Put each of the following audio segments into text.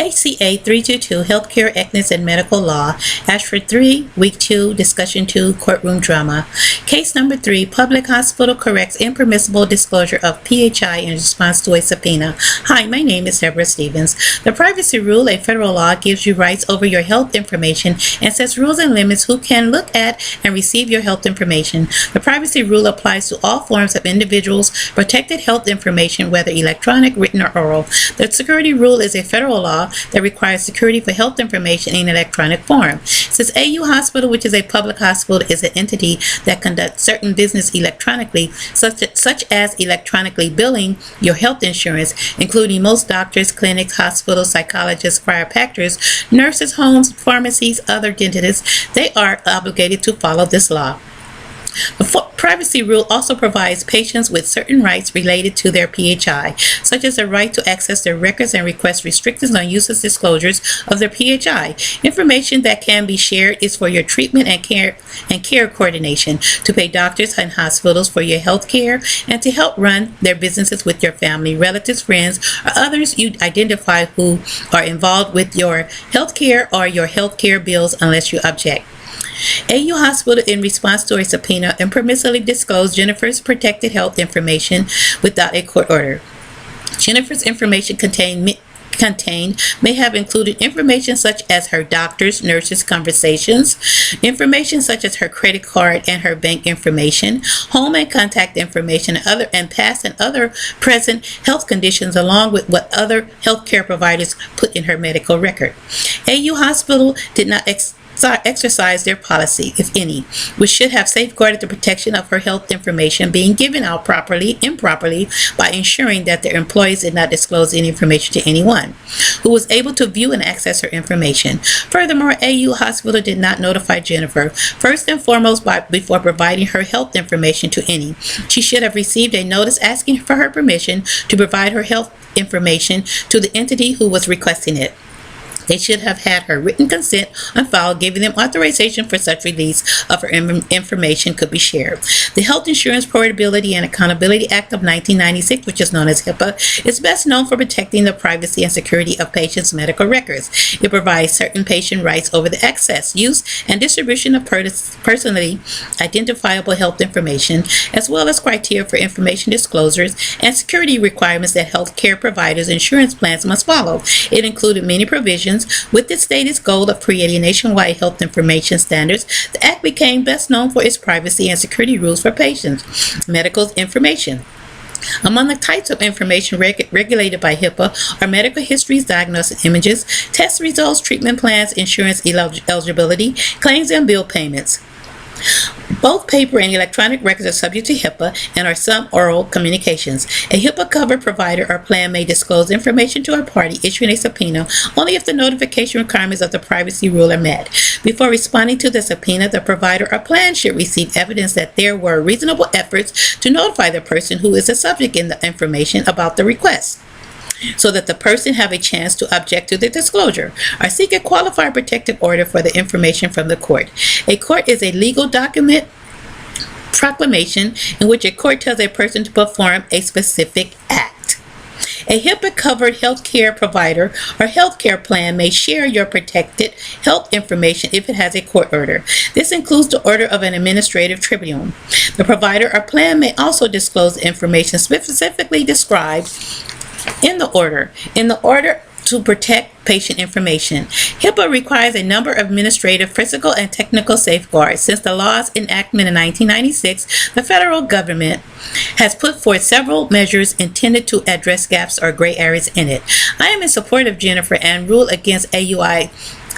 ACA 322, Healthcare, Ethics, and Medical Law, Ashford 3, Week 2, Discussion 2, Courtroom Drama. Case number 3, Public Hospital corrects impermissible disclosure of PHI in response to a subpoena. Hi, my name is Deborah Stevens. The privacy rule, a federal law, gives you rights over your health information and sets rules and limits who can look at and receive your health information. The privacy rule applies to all forms of individuals' protected health information, whether electronic, written, or oral. The security rule is a federal law that requires security for health information in electronic form. Since AU Hospital, which is a public hospital, is an entity that conducts certain business electronically, such as electronically billing your health insurance, including most doctors, clinics, hospitals, psychologists, chiropractors, nurses' homes, pharmacies, other dentists, they are obligated to follow this law. The privacy rule also provides patients with certain rights related to their PHI, such as the right to access their records and request restrictions on use of disclosures of their PHI. Information that can be shared is for your treatment and care coordination, to pay doctors and hospitals for your health care, and to help run their businesses with your family, relatives, friends, or others you identify who are involved with your health care or your health care bills unless you object. AU Hospital, in response to a subpoena, impermissibly disclosed Jennifer's protected health information without a court order. Jennifer's information contained may have included information such as her doctor's, nurses' conversations, information such as her credit card and her bank information, home and contact information, and past and other present health conditions, along with what other healthcare providers put in her medical record. AU Hospital did not exercise their policy, if any, which should have safeguarded the protection of her health information being given out improperly by ensuring that their employees did not disclose any information to anyone who was able to view and access her information. Furthermore, AU Hospital did not notify Jennifer first and foremost before providing her health information to any. She should have received a notice asking for her permission to provide her health information to the entity who was requesting it. They should have had her written consent on file, giving them authorization for such release of her information could be shared. The Health Insurance Portability and Accountability Act of 1996, which is known as HIPAA, is best known for protecting the privacy and security of patients' medical records. It provides certain patient rights over the access, use, and distribution of personally identifiable health information, as well as criteria for information disclosures and security requirements that health care providers' insurance plans must follow. It included many provisions with its stated goal of creating nationwide health information standards. The Act became best known for its privacy and security rules for patients' medical information. Among the types of information regulated by HIPAA are medical histories, diagnosis images, test results, treatment plans, insurance eligibility, claims, and bill payments. Both paper and electronic records are subject to HIPAA and are some oral communications. A HIPAA-covered provider or plan may disclose information to a party issuing a subpoena only if the notification requirements of the privacy rule are met. Before responding to the subpoena, the provider or plan should receive evidence that there were reasonable efforts to notify the person who is the subject in the information about the request, so that the person have a chance to object to the disclosure or seek a qualified protective order for the information from the court. A court is a legal document proclamation in which a court tells a person to perform a specific act. A HIPAA-covered healthcare provider or healthcare plan may share your protected health information if it has a court order. This includes the order of an administrative tribunal. The provider or plan may also disclose information specifically described in the order to protect patient information. HIPAA requires a number of administrative, physical, and technical safeguards. Since the law's enactment in 1996, the federal government has put forth several measures intended to address gaps or gray areas in it. I am in support of Jennifer and rule against AUI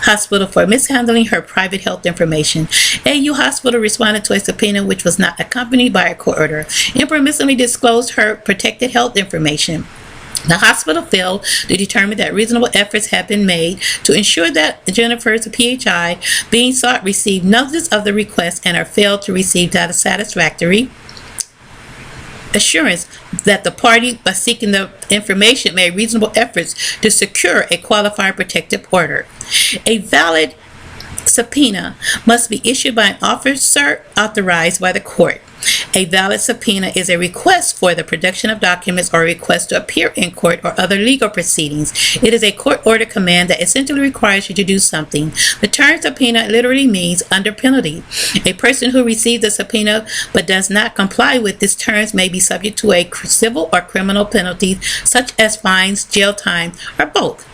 Hospital for mishandling her private health information. AU Hospital responded to a subpoena which was not accompanied by a court order, impermissibly disclosed her protected health information. The hospital failed to determine that reasonable efforts had been made to ensure that Jennifer's PHI being sought received notice of the request and or failed to receive satisfactory assurance that the party by seeking the information made reasonable efforts to secure a qualified protective order. A valid subpoena must be issued by an officer authorized by the court. A valid subpoena is a request for the production of documents or a request to appear in court or other legal proceedings. It is a court order command that essentially requires you to do something. The term subpoena literally means under penalty. A person who receives a subpoena but does not comply with these terms may be subject to a civil or criminal penalty, such as fines, jail time, or both.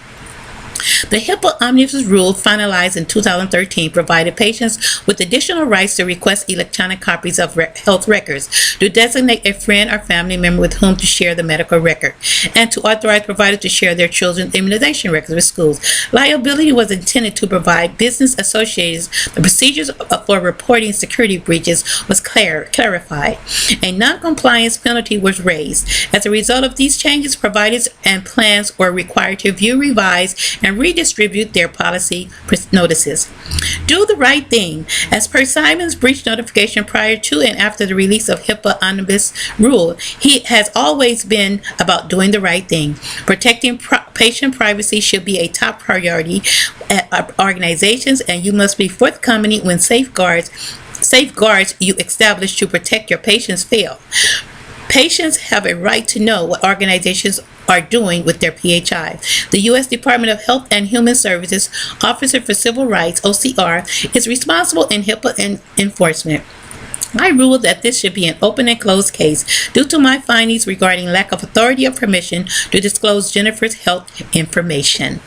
The HIPAA Omnibus Rule, finalized in 2013, provided patients with additional rights to request electronic copies of health records, to designate a friend or family member with whom to share the medical record, and to authorize providers to share their children's immunization records with schools. Liability was intended to provide business associations. The procedures for reporting security breaches was clarified. A non-compliance penalty was raised. As a result of these changes, providers and plans were required to view, revise, and redistribute their policy notices. Do the right thing. As per Simon's breach notification prior to and after the release of HIPAA Omnibus Rule, he has always been about doing the right thing. Protecting patient privacy should be a top priority at organizations, and you must be forthcoming when safeguards you establish to protect your patients fail. Patients have a right to know what organizations are doing with their PHI. The U.S. Department of Health and Human Services Officer for Civil Rights, OCR, is responsible in HIPAA enforcement. I ruled that this should be an open and closed case due to my findings regarding lack of authority or permission to disclose Jennifer's health information.